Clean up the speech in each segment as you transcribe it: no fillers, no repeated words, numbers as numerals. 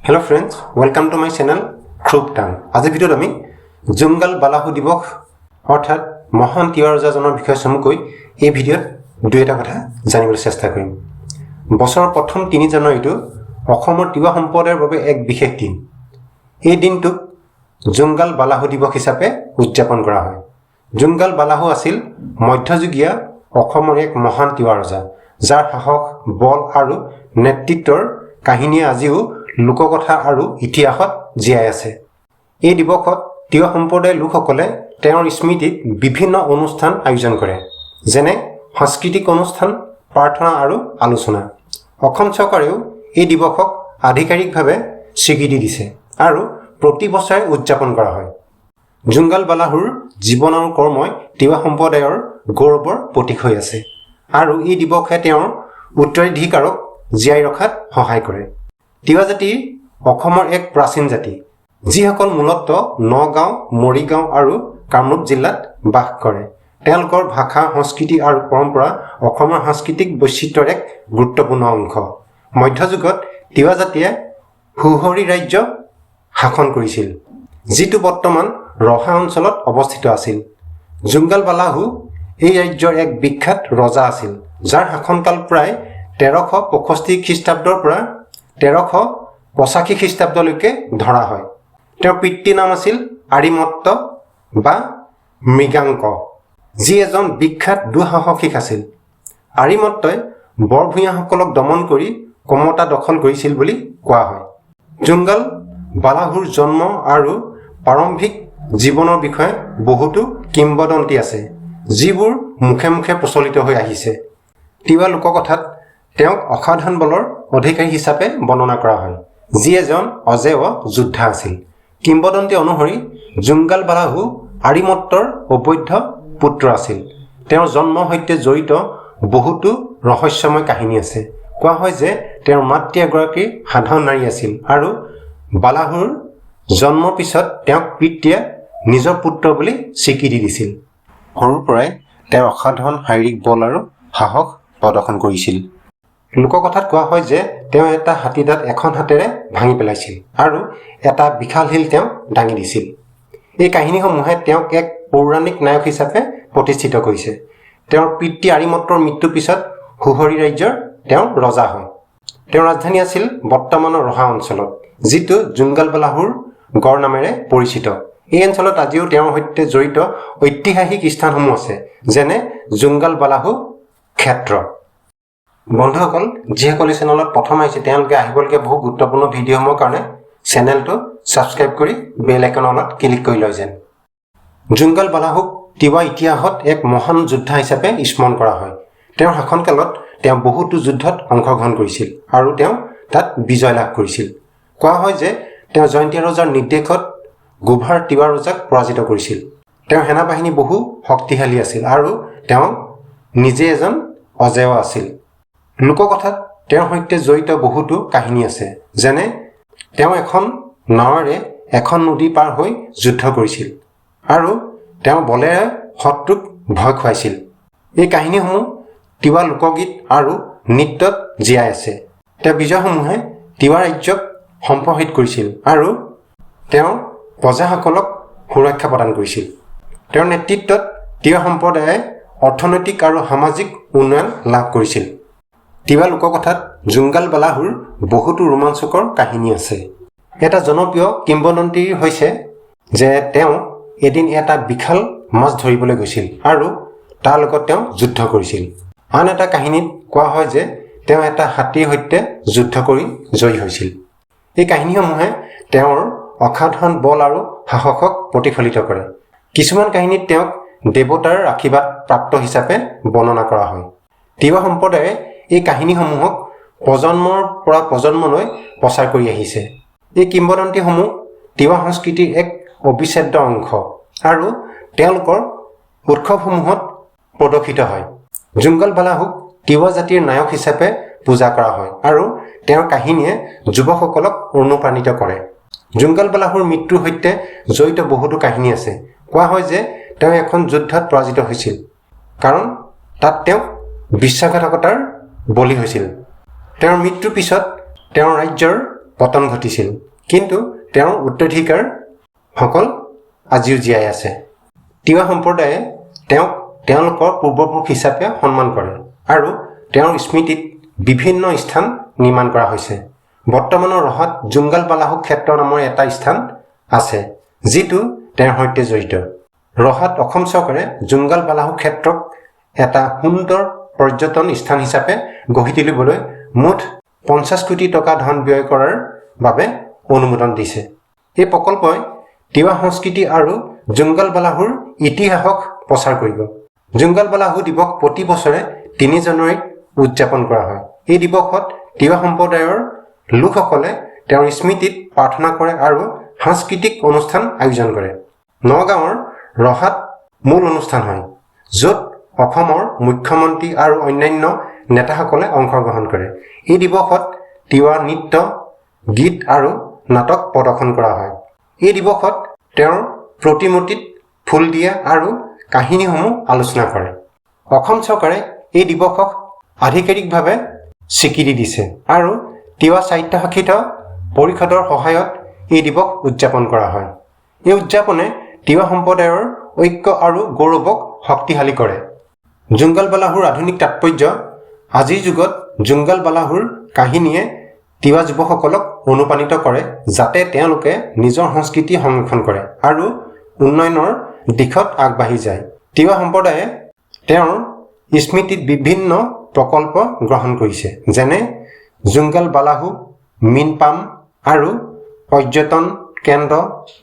Hello friends, welcome to my channel Group Tang. আজি ভিডিওত আমি জংগল বালাহু দিৱস অৰ্থাৎ মহান তিৱা ৰজাজনৰ বিষয়ে চমুকৈ এই ভিডিওত দুটা কথা জানিবলৈ চেষ্টা কৰিম। বছৰৰ প্ৰথম 3 জানুৱাৰীটো অসমৰ তিৱা সম্প্ৰদায়ৰ বাবে এক বিশেষ দিন। এই দিনটোক জংগল বালাহু দিৱস হিচাপে উদযাপন কৰা হয়। জংগল বালাহু আছিল মধ্যযুগীয় অসমৰ এক মহান তিৱা ৰজা, যাৰ সাহস, বল আৰু নেতৃত্বৰ কাহিনীয়ে আজিও লোককথা আৰু ইতিহাসত জীয়াই আছে। এই দিৱসত তিৱা সম্প্ৰদায়ৰ লোকসকলে তেওঁৰ স্মৃতিত বিভিন্ন অনুষ্ঠান আয়োজন কৰে, যেনে সাংস্কৃতিক অনুষ্ঠান, প্ৰাৰ্থনা আৰু আলোচনা। অসম চৰকাৰেও এই দিৱসক আধিকাৰিকভাৱে স্বীকৃতি দিছে আৰু প্ৰতি বছৰে উদযাপন কৰা হয়। জংগল বালাহুৰ জীৱন আৰু কৰ্মই তিৱা সম্প্ৰদায়ৰ গৌৰৱৰ প্ৰতীক হৈ আছে আৰু এই দিৱসে তেওঁৰ উত্তৰাধিকাৰক জীয়াই ৰখাত সহায় কৰে। তিৱা জাতি অসমৰ এক প্ৰাচীন জাতি, যিসকল মূলতঃ নগাঁও, মৰিগাঁও আৰু কামৰূপ জিলাত বাস কৰে। তেওঁলোকৰ ভাষা, সংস্কৃতি আৰু পৰম্পৰা অসমৰ সাংস্কৃতিক বৈচিত্ৰ্যৰ এক গুৰুত্বপূৰ্ণ অংশ। মধ্যযুগত তিৱা জাতিয়ে সুহৰি ৰাজ্য শাসন কৰিছিল, যিটো বৰ্তমান ৰহা অঞ্চলত অৱস্থিত আছিল। জংগল বালাহু এই ৰাজ্যৰ এক বিখ্যাত ৰজা আছিল, যাৰ শাসনকাল প্ৰায় 1365 খ্ৰীষ্টাব্দৰ পৰা 1385 খ্ৰীষ্টাব্দলৈকে ধৰা হয়। তেওঁৰ পিতৃৰ নাম আছিল আৰিমত্ত বা মৃগাংক, যি এজন বিখ্যাত দুঃসাহসিক আছিল। আৰিমত্তই বৰভূঞাসকলক দমন কৰি কমতা দখল কৰিছিল বুলি কোৱা হয়। জংগল বালাহুৰ জন্ম আৰু প্ৰাৰম্ভিক জীৱনৰ বিষয়ে বহুতো কিংবদন্তি আছে, যিবোৰ মুখে মুখে প্ৰচলিত হৈ আহিছে। তিৱা লোককথাত তেওঁক অসাধাৰণ বলৰ অধিকাৰী হিচাপে বৰ্ণনা কৰা হয়, যি এজন অজেয় যোদ্ধা আছিল। কিংবদন্তি অনুসৰি জংগল বালাহু আৰিমত্তৰ অবৈধ পুত্ৰ আছিল। তেওঁৰ জন্মৰ সৈতে জড়িত বহুতো ৰহস্যময় কাহিনী আছে। কোৱা হয় যে তেওঁৰ মাতৃ এগৰাকী সাধাৰণ নাৰী আছিল আৰু বালাহুৰ জন্মৰ পিছত তেওঁক পিতৃয়ে নিজৰ পুত্ৰ বুলি স্বীকৃতি দিছিল। সৰুৰ পৰাই তেওঁ অসাধাৰণ শাৰীৰিক বল আৰু সাহস প্ৰদৰ্শন কৰিছিল। লোককথাত কোৱা হয় যে তেওঁ এটা হাতী দাঁত এখন হাতেৰে ভাঙি পেলাইছিল আৰু এটা বিশাল শিল তেওঁ দাঙি দিছিল। এই কাহিনীসমূহে তেওঁক এক পৌৰাণিক নায়ক হিচাপে প্ৰতিষ্ঠিত কৰিছে। তেওঁৰ পিতৃ আৰিমত্তৰ মৃত্যুৰ পিছত সুহৰি ৰাজ্যৰ তেওঁ ৰজা হয়। তেওঁৰ ৰাজধানী আছিল বৰ্তমানৰ ৰহা অঞ্চলত, যিটো জংগল বালাহুৰ গড় নামেৰে পৰিচিত। এই অঞ্চলত আজিও তেওঁৰ সৈতে জড়িত ঐতিহাসিক স্থানসমূহ আছে, যেনে জংগল বালাহু ক্ষেত্ৰ। বন্ধুসকল, যিসকল চেনেলত প্ৰথম আহিছে তেওঁলোকে আহিবলগীয়া বহু গুৰুত্বপূৰ্ণ ভিডিঅ'সমূহৰ কাৰণে চেনেলটো ছাবস্ক্ৰাইব কৰি বেল আইকনত ক্লিক কৰি লয় যেন। জংগল বালাহুক তিৱা ইতিহাসত এক মহান যোদ্ধা হিচাপে স্মৰণ কৰা হয়। তেওঁৰ শাসনকালত তেওঁ বহুতো যুদ্ধত অংশগ্ৰহণ কৰিছিল আৰু তেওঁ তাত বিজয় লাভ কৰিছিল। কোৱা হয় যে তেওঁ জয়ন্তীয়া ৰজাৰ নিৰ্দেশত গোভাৰ তিৱা ৰজাক পৰাজিত কৰিছিল। তেওঁৰ সেনাবাহিনী বহু শক্তিশালী আছিল আৰু তেওঁ নিজে এজন অজেয় আছিল। লোককথাত তেওঁৰ সৈতে জড়িত বহুতো কাহিনী আছে, যেনে তেওঁ এখন নাৱেৰে এখন নদী পাৰ হৈ যুদ্ধ কৰিছিল আৰু তেওঁ বলেৰে শত্ৰুক ভয় খুৱাইছিল। এই কাহিনীসমূহ তিৱা লোকগীত আৰু নৃত্যত জীয়াই আছে। তেওঁৰ বিজয়সমূহে তিৱা ৰাজ্যক সম্প্ৰসাৰিত কৰিছিল আৰু তেওঁ প্ৰজাসকলক সুৰক্ষা প্ৰদান কৰিছিল। তেওঁৰ নেতৃত্বত তিৱা সম্প্ৰদায়ে অৰ্থনৈতিক আৰু সামাজিক উন্নয়ন লাভ কৰিছিল। তিৱা লোককথাত জংগল বালাহুৰ বহুতো ৰোমাঞ্চকৰ কাহিনী আছে। এটা জনপ্ৰিয় কিংবদন্তি হৈছে যে তেওঁ এদিন এটা বিশাল মাছ ধৰিবলৈ গৈছিল আৰু তাৰ লগত তেওঁ যুদ্ধ কৰিছিল। আন এটা কাহিনীত কোৱা হয় যে তেওঁ এটা হাতীৰ সৈতে যুদ্ধ কৰি জয়ী হৈছিল। এই কাহিনীসমূহে তেওঁৰ অসাধাৰণ বল আৰু সাহসক প্ৰতিফলিত কৰে। কিছুমান কাহিনীত তেওঁক দেৱতাৰ আশীৰ্বাদ প্ৰাপ্ত হিচাপে বৰ্ণনা কৰা হয়। তিৱা সম্প্ৰদায়ে এই কাহিনীসমূহক প্ৰজন্মৰ পৰা প্ৰজন্মলৈ প্ৰচাৰ কৰি আহিছে। এই কিংবদন্তিসমূহ তিৱা সংস্কৃতিৰ এক অবিচ্ছেদ্য অংশ আৰু তেওঁলোকৰ উৎসৱসমূহত প্ৰদৰ্শিত হয়। জংগল বালাহুক তিৱা জাতিৰ নায়ক হিচাপে পূজা কৰা হয় আৰু তেওঁৰ কাহিনীয়ে যুৱকসকলক অনুপ্ৰাণিত কৰে। জংগল বালাহুৰ মৃত্যুৰ সৈতে জড়িত বহুতো কাহিনী আছে। কোৱা হয় যে তেওঁ এখন যুদ্ধত পৰাজিত হৈছিল কাৰণ তাত তেওঁক বিশ্বাসঘাতকতাৰ বলি হৈছিল। তেওঁৰ মৃত্যুৰ পিছত তেওঁৰ ৰাজ্যৰ পতন ঘটিছিল কিন্তু তেওঁৰ উত্তৰাধিকাৰ সকল আজিও জীয়াই আছে তিৱা সম্প্ৰদায়ে তেওঁলোকৰ পূৰ্বপুৰুষ হিচাপে সন্মান কৰে আৰু তেওঁৰ স্মৃতিত বিভিন্ন স্থান নিৰ্মাণ কৰা হৈছে বৰ্তমানৰ ৰহাত জুংগাল বালাহু ক্ষেত্ৰ নামৰ এটা স্থান আছে যিটো তেওঁৰ সৈতে জড়িত ৰহাত অসম চৰকাৰে জুংগাল বালাহু ক্ষেত্ৰক এটা সুন্দৰ পৰ্যটন স্থান হিচাপে গঢ়ি তুলিবলৈ মুঠ 50 কোটি টকা ধন ব্যয় কৰাৰ বাবে অনুমোদন দিছে এই প্ৰকল্পই তিৱা সংস্কৃতি আৰু জুংগাল বালাহুৰ ইতিহাসক প্ৰচাৰ কৰিব জুংগাল বালাহু দিৱস প্ৰতি বছৰে 3 জানুৱাৰীত উদযাপন কৰা হয় এই দিৱসত তিৱা সম্প্ৰদায়ৰ লোকসকলে তেওঁৰ স্মৃতিত প্ৰাৰ্থনা কৰে আৰু সাংস্কৃতিক অনুষ্ঠান আয়োজন কৰে নগাঁৱৰ ৰহাত মূল অনুষ্ঠান হয় য'ত অসমৰ মুখ্যমন্ত্ৰী আৰু অন্যান্য নেতাসকলে অংশগ্ৰহণ কৰে এই দিৱসত তিৱা নৃত্য গীত আৰু নাটক প্ৰদৰ্শন কৰা হয় এই দিৱসত তেওঁৰ প্ৰতিমূৰ্তিত ফুল দিয়া আৰু কাহিনীসমূহ আলোচনা কৰে অসম চৰকাৰে এই দিৱসক আধিকাৰিকভাৱে স্বীকৃতি দিছে আৰু তিৱা সাহিত্য শাখিত পৰিষদৰ সহায়ত এই দিৱস উদযাপন কৰা হয় এই উদযাপনে তিৱা সম্প্ৰদায়ৰ ঐক্য আৰু গৌৰৱক শক্তিশালী কৰে জুংগাল বালাহুৰ আধুনিক তাৎপৰ্য আজিৰ যুগত জুংগাল বালাহুৰ কাহিনীয়ে তিৱা যুৱকসকলক অনুপ্ৰাণিত কৰে যাতে তেওঁলোকে নিজৰ সংস্কৃতি সংৰক্ষণ কৰে আৰু উন্নয়নৰ দিশত আগবাঢ়ি যায় তিৱা সম্প্ৰদায়ে তেওঁৰ স্মৃতিত বিভিন্ন প্ৰকল্প গ্ৰহণ কৰিছে যেনে জুংগাল বালাহু মিনপাম আৰু পৰ্যটন কেন্দ্ৰ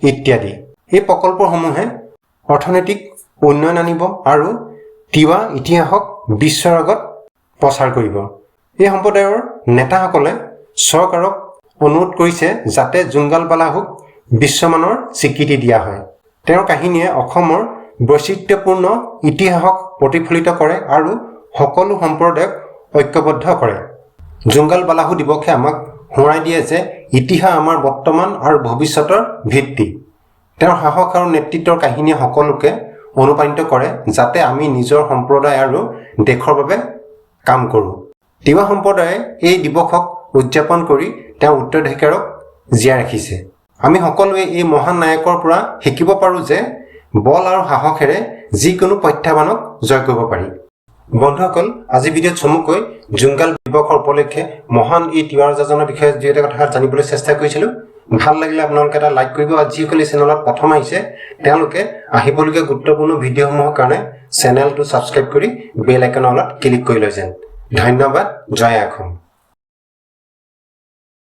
ইত্যাদি এই প্ৰকল্পসমূহে অৰ্থনৈতিক উন্নয়ন আনিব আৰু তিৱা ইতিহাসক বিশ্বৰ আগত প্ৰচাৰ কৰিব এই সম্প্ৰদায়ৰ নেতাসকলে চৰকাৰক অনুৰোধ কৰিছে যাতে জুংগাল বালাহুক বিশ্বমানৰ স্বীকৃতি দিয়া হয় তেওঁৰ কাহিনীয়ে অসমৰ বৈচিত্ৰ্যপূৰ্ণ ইতিহাসক প্ৰতিফলিত কৰে আৰু সকলো সম্প্ৰদায়ক ঐক্যবদ্ধ কৰে জুংগাল বালাহু দিৱসে আমাক সোঁৱৰাই দিয়ে যে ইতিহাস আমাৰ বৰ্তমান আৰু ভৱিষ্যতৰ ভিত্তি তেওঁৰ সাহস আৰু নেতৃত্বৰ কাহিনীয়ে সকলোকে অনুপ্ৰাণিত কৰে যাতে আমি নিজৰ সম্প্ৰদায় আৰু দেশৰ বাবে কাম কৰোঁ তিৱা সম্প্ৰদায়ে এই দিৱসক উদযাপন কৰি তেওঁ উত্তৰাধিকাৰক জীয়াই ৰাখিছে আমি সকলোৱে এই মহান নায়কৰ পৰা শিকিব পাৰোঁ যে বল আৰু সাহসেৰে যিকোনো প্ৰত্যাহ্বানক জয় কৰিব পাৰি বন্ধুসকল আজি ভিডিঅ'ত চমুকৈ জুংগাল দিৱসৰ উপলক্ষে মহান এই তিৱা ৰজাজনৰ বিষয়ে যিটা কথা জানিবলৈ চেষ্টা কৰিছিলোঁ ভাল লাগিলে আপোনালোকে এটা লাইক কৰিব আৰু যিসকলে চেনেলত প্ৰথম আহিছে তেওঁলোকে আহিবলগীয়া গুৰুত্বপূৰ্ণ ভিডিঅ'সমূহৰ কাৰণে চেনেলটো ছাবস্ক্ৰাইব কৰি বেল আইকনৰ তলত ক্লিক কৰি লৈ যেন ধন্যবাদ জয় অসম